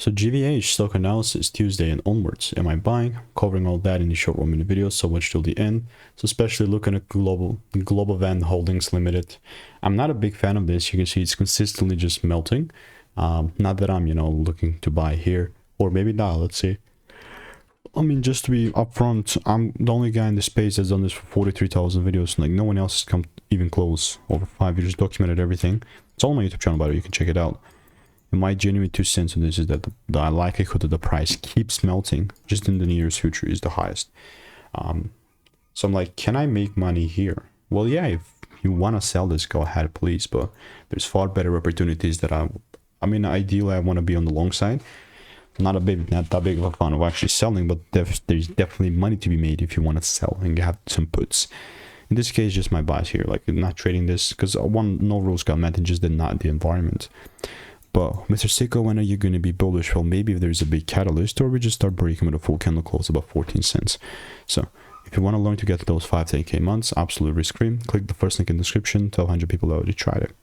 So GVH stock analysis Tuesday and onwards. Am I buying? Covering all that in the short 1 minute video, so watch till the end. So especially looking at Globavend Holdings Limited. I'm not a big fan of this. You can see it's consistently just melting. Not that I'm, looking to buy here, or maybe not. Let's see. I mean, just to be upfront, I'm the only guy in the space that's done this for 43,000 videos. Like, no one else has come even close. Over 5 years, documented everything. It's all on my YouTube channel, by the way. You can check it out. And my genuine 2 cents on this is that the likelihood that the price keeps melting just in the nearest future is the highest. So I'm like, can I make money here? Well, yeah, if you want to sell this, go ahead, please. But there's far better opportunities that I mean, ideally, I want to be on the long side. Not that big of a fan of actually selling, but there's definitely money to be made if you want to sell and have some puts. In this case, just my buys here, like not trading this because no rules got met and just did not the environment. But Mr. Sicko, when are you going to be bullish? Well, maybe if there's a big catalyst, or we just start breaking with a full candle close about 14 cents. So if you want to learn to get those 5 to 8K months, absolutely risk free. Click the first link in the description. Tell 100 people that already tried it.